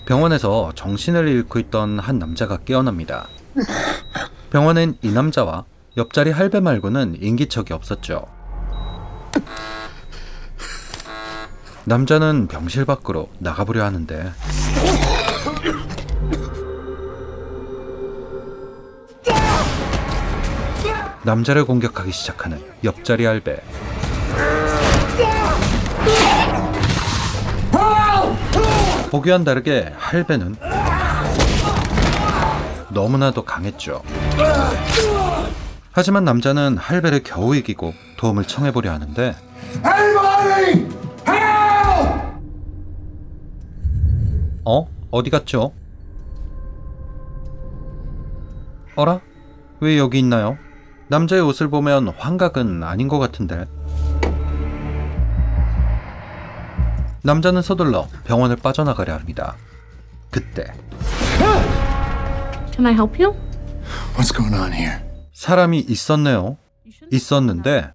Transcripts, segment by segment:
병원에서 정신을 잃고 있던 한 남자가 깨어납니다. 병원엔 이 남자와 옆자리 할배 말고는 인기척이 없었죠. 남자는 병실 밖으로 나가보려 하는데 남자를 공격하기 시작하는 옆자리 할배. 보기와는 다르게 할배는 너무나도 강했죠. 하지만 남자는 할배를 겨우 이기고 도움을 청해보려 하는데 어디 갔죠? 어라? 왜 여기 있나요? 남자의 옷을 보면 환각은 아닌 것 같은데. 남자는 서둘러 병원을 빠져나가려 합니다. 그때 Can I help you? What's going on here? 사람이 있었네요. 있었는데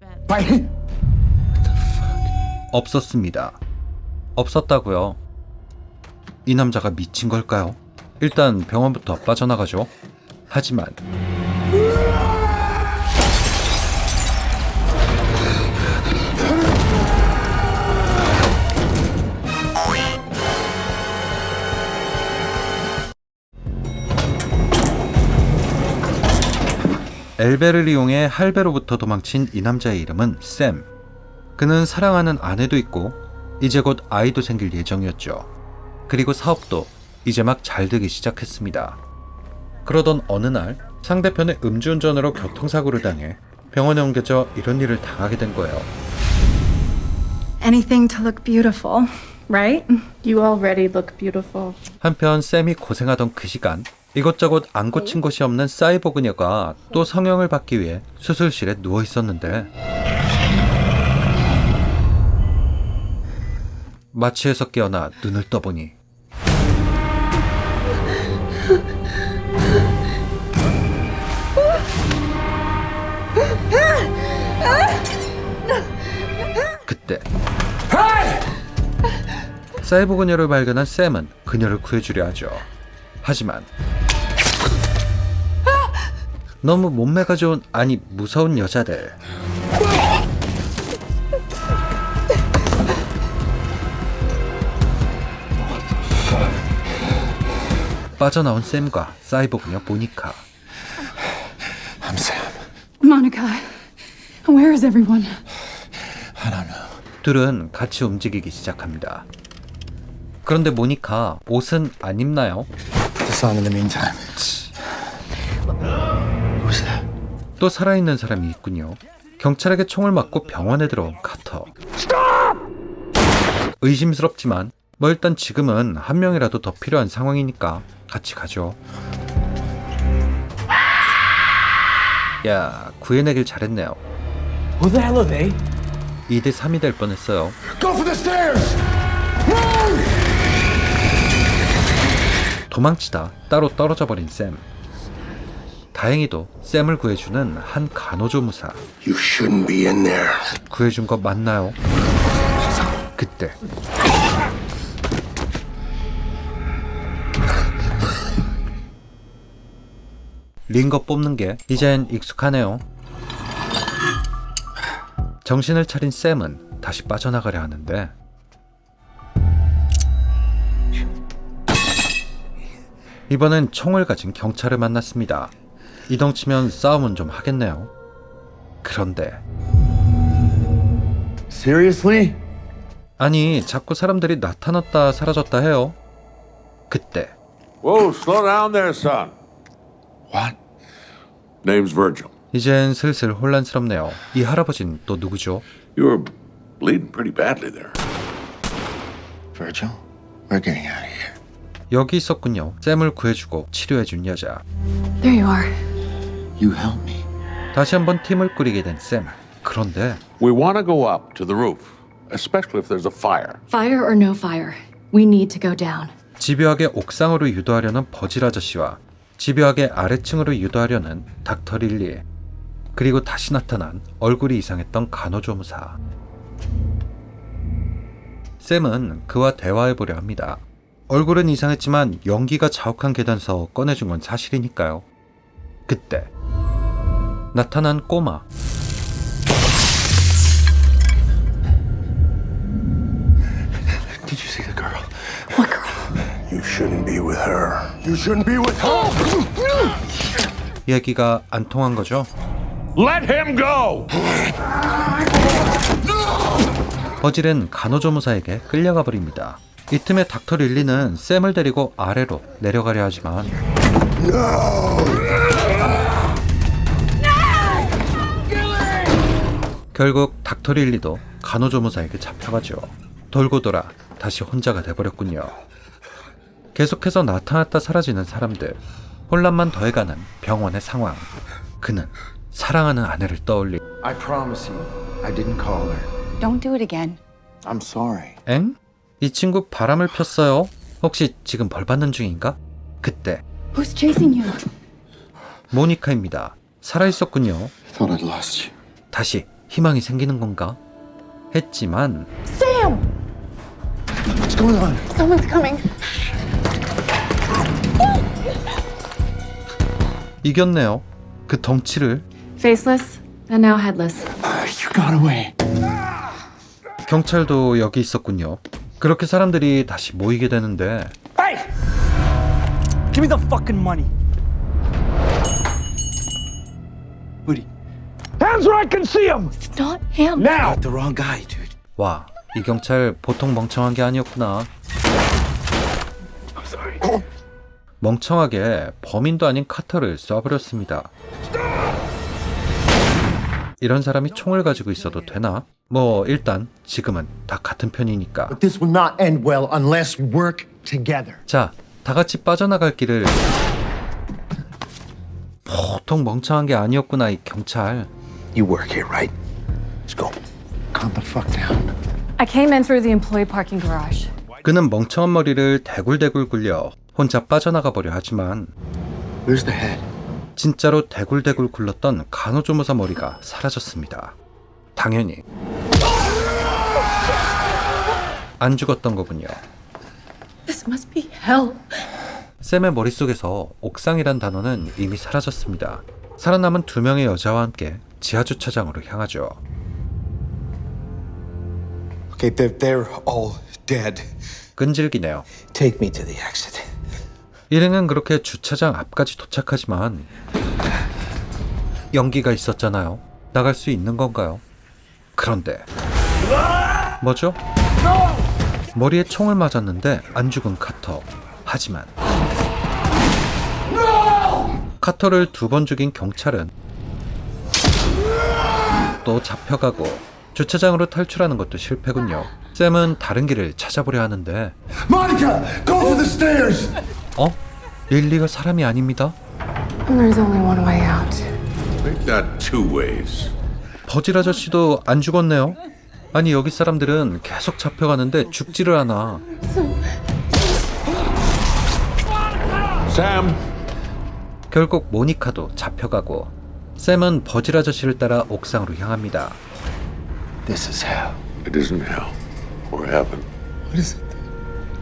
없었습니다. 없었다고요. 이 남자가 미친 걸까요? 일단 병원부터 빠져나가죠. 하지만 엘베를 이용해 할배로부터 도망친 이 남자의 이름은 샘. 그는 사랑하는 아내도 있고 이제 곧 아이도 생길 예정이었죠. 그리고 사업도 이제 막 잘 되기 시작했습니다. 그러던 어느 날 상대편의 음주운전으로 교통사고를 당해 병원에 옮겨져 이런 일을 당하게 된 거예요. Anything to look beautiful, right? You already look beautiful. 한편 샘이 고생하던 그 시간 이것저것 안 고친 것이 없는 사이보 그녀가 또 성형을 받기 위해 수술실에 누워 있었는데 마취에서 깨어나 눈을 떠보니 그때 사이보 그녀를 발견한 샘은 그녀를 구해주려 하죠. 하지만 너무 몸매가 좋은, 아니 무서운 여자들. 빠져나온 샘과 사이보 그녀 모니카. I'm Sam. Monica, where is everyone? I don't know. 둘은 같이 움직이기 시작합니다. 그런데 모니카 옷은 안 입나요? Just on in the meantime. Who's that? 또 살아있는 사람이 있군요. 경찰에게 총을 맞고 병원에 들어온 카터. 의심스럽지만 뭐 일단 지금은 한 명이라도 더 필요한 상황이니까 같이 가죠. 야, 구해내길 잘했네요. Who the hell are they? 2대 3이 될 뻔했어요. Go for the stairs! 도망치다 따로 떨어져 버린 샘. 다행히도 샘을 구해주는 한 간호조무사. You shouldn't be in there. 구해준 거 맞나요? 그때 링거 뽑는 게 이젠 익숙하네요. 정신을 차린 샘은 다시 빠져나가려 하는데 이번엔 총을 가진 경찰을 만났습니다. 이덩치면 싸움은 좀 하겠네요. 그런데 Seriously? 아니 자꾸 사람들이 나타났다 사라졌다 해요. 그때 Whoa, slow down there, son. What? Name's Virgil. 이젠 슬슬 혼란스럽네요. 이 할아버지는 또 누구죠? You were bleeding pretty badly there. Virgil? We're getting out of here. 여기 있었군요. 샘을 구해주고 치료해준 여자. There you are. You help me. 다시 한번 팀을 꾸리게 된 샘. 그런데 We want to go up to the roof, especially if there's a fire. Fire or no fire, we need to go down. 집요하게 옥상으로 유도하려는 버질 아저씨와 집요하게 아래층으로 유도하려는 닥터 릴리, 그리고 다시 나타난 얼굴이 이상했던 간호조무사. 샘은 그와 대화해보려 합니다. 얼굴은 이상했지만 연기가 자욱한 계단에서 꺼내준 건 사실이니까요. 그때 나타난 꼬마. Did you see the girl? What girl? You shouldn't be with her. You shouldn't be with her! 얘기가 안 통한 거죠. Let him go! 버질은 간호조무사에게 끌려가 버립니다. 이 틈에 닥터 릴리는 샘을 데리고 아래로 내려가려 하지만 결국 닥터 릴리도 간호조무사에게 잡혀가죠. 돌고 돌아 다시 혼자가 돼버렸군요. 계속해서 나타났다 사라지는 사람들, 혼란만 더해가는 병원의 상황. 그는 사랑하는 아내를 떠올리. I promise you, I didn't call her. Don't do it again. I'm sorry. 엥? 이 친구 바람을 폈어요? 혹시 지금 벌 받는 중인가? 그때 Who's chasing you? 모니카입니다. 살아있었군요. I thought I'd lost you. 다시 희망이 생기는 건가? 했지만 Sam! What's going on? Someone's coming. 이겼네요. 그 덩치를. Faceless and now headless. You got away. 경찰도 여기 있었군요. 그렇게 사람들이 다시 모이게 되는데 Hey! Give me the fucking money. Booty. Hands where I can see them! It's not him. Now! The wrong guy, dude. 와, 이 경찰 보통 멍청한 게 아니었구나. I'm sorry. 멍청하게 범인도 아닌 카터를 쏴버렸습니다. 이런 사람이 총을 가지고 있어도 되나? 뭐 일단 지금은 다 같은 편이니까. But this will not end well unless we work together. 자, 다 같이 빠져나갈 길을. 보통 멍청한 게 아니었구나, 이 경찰. You work here, right? Let's go. Calm the fuck down. I came in through the employee parking garage. 그는 멍청한 머리를 대굴대굴 굴려 혼자 빠져나가 보려 하지만 Where's the head? 진짜로 대굴대굴 굴렀던 간호조무사 머리가 사라졌습니다. 당연히 안 죽었던 거군요. This must be hell. 샘의 머릿속에서 옥상이란 단어는 이미 사라졌습니다. 살아남은 2명의 여자와 함께 지하주차장으로 향하죠. Okay, they're all dead. 끈질기네요. Take me to the exit. 일행은 그렇게 주차장 앞까지 도착하지만 연기가 있었잖아요. 나갈 수 있는 건가요? 그런데 뭐죠? 머리에 총을 맞았는데 안 죽은 카터. 하지만 카터를 2번 죽인 경찰은 또 잡혀가고 주차장으로 탈출하는 것도 실패군요. 샘은 다른 길을 찾아보려 하는데 Monica, go for the stairs. 릴리가 사람이 아닙니다. There's only one way out. Make that two ways. 버질 아저씨도 안 죽었네요. 아니 여기 사람들은 계속 잡혀가는데 죽지를 않아. Sam! 결국 모니카도 잡혀가고 샘은 버질 아저씨를 따라 옥상으로 향합니다. This is hell. It isn't hell or heaven. What is it?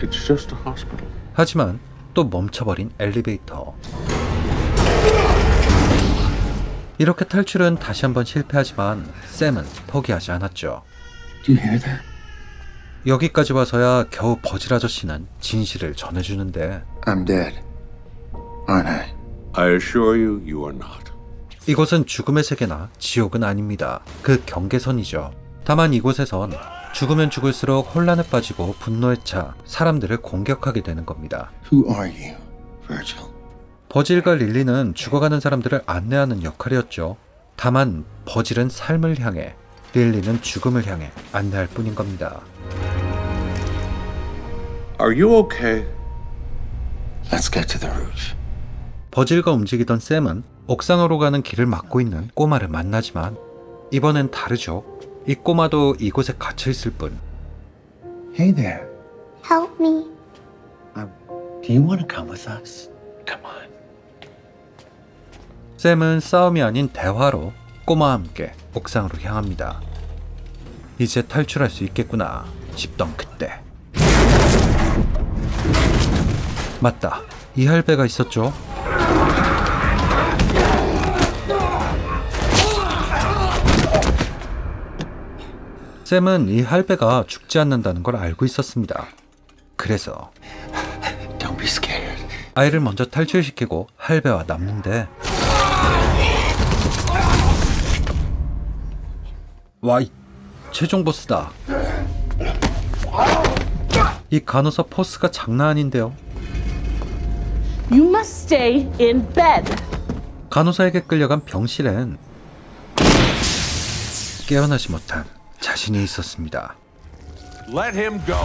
It's just a hospital. 하지만 또 멈춰버린 엘리베이터. 이렇게 탈출은 다시 한번 실패하지만 샘은 포기하지 않았죠. Do you hear that? 여기까지 와서야 겨우 버질 아저씨는 진실을 전해주는데 I'm dead. Aren't I? I assure you, you are not. 이곳은 죽음의 세계나 지옥은 아닙니다. 그 경계선이죠. 다만 이곳에선 죽으면 죽을수록 혼란에 빠지고 분노에 차 사람들을 공격하게 되는 겁니다. Who are you, Virgil? 버질과 릴리는 죽어가는 사람들을 안내하는 역할이었죠. 다만 버질은 삶을 향해, 릴리는 죽음을 향해 안내할 뿐인 겁니다. Are you okay? Let's get to the roof. 버질과 움직이던 샘은 옥상으로 가는 길을 막고 있는 꼬마를 만나지만 이번엔 다르죠. 이 꼬마도 이곳에 갇혀있을 뿐. Hey there. Help me. Do you want to come with us? Come on. 샘은 싸움이 아닌 대화로 꼬마와 함께 옥상으로 향합니다. 이제 탈출할 수 있겠구나 싶던 그때 맞다. 이 할배가 있었죠. 샘은 이 할배가 죽지 않는다는 걸 알고 있었습니다. 그래서 Don't be scared. 아이를 먼저 탈출시키고 할배와 남는데 와, 이 최종 보스다. 이 간호사 포스가 장난 아닌데요. You must stay in bed. 간호사에게 끌려간 병실엔 깨어나지 못한 자신이 있었습니다. Let him go.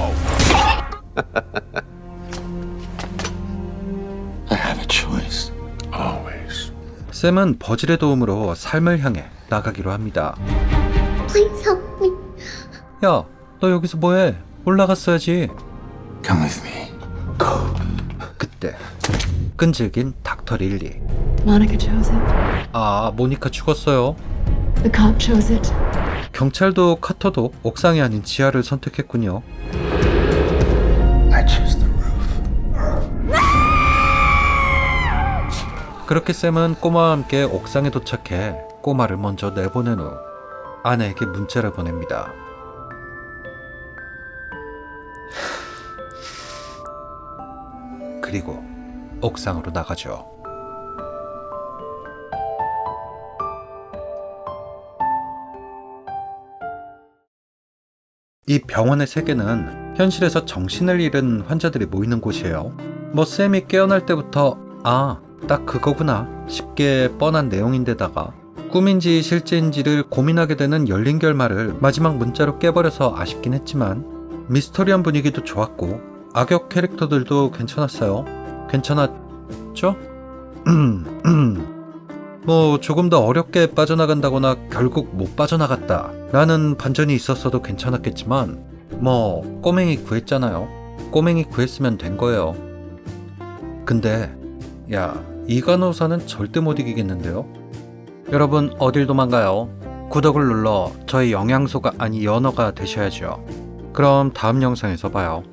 I have a choice. Always. 샘은 버질의 도움으로 삶을 향해 나가기로 합니다. Please help me. 야, 너 여기서 뭐해? 올라갔어야지. Come with me. 그때 끈질긴 닥터 릴리. Monica chose it. 아, 모니카 죽었어요. The cop chose it. 경찰도 카터도 옥상이 아닌 지하를 선택했군요. I choose the roof. 그렇게 샘은 꼬마와 함께 옥상에 도착해 꼬마를 먼저 내보낸 후 아내에게 문자를 보냅니다. 그리고 옥상으로 나가죠. 이 병원의 세계는 현실에서 정신을 잃은 환자들이 모이는 곳이에요. 뭐 샘이 깨어날 때부터 아, 딱 그거구나 싶게 뻔한 내용인데다가 꿈인지 실제인지를 고민하게 되는 열린 결말을 마지막 문자로 깨버려서 아쉽긴 했지만 미스터리한 분위기도 좋았고 악역 캐릭터들도 괜찮았어요. 괜찮았죠? 뭐 조금 더 어렵게 빠져나간다거나 결국 못 빠져나갔다 라는 반전이 있었어도 괜찮았겠지만 뭐 꼬맹이 구했잖아요. 꼬맹이 구했으면 된 거예요. 근데 야, 이 간호사는 절대 못 이기겠는데요? 여러분 어딜 도망가요? 구독을 눌러 저의 영양소가 아니 연어가 되셔야죠. 그럼 다음 영상에서 봐요.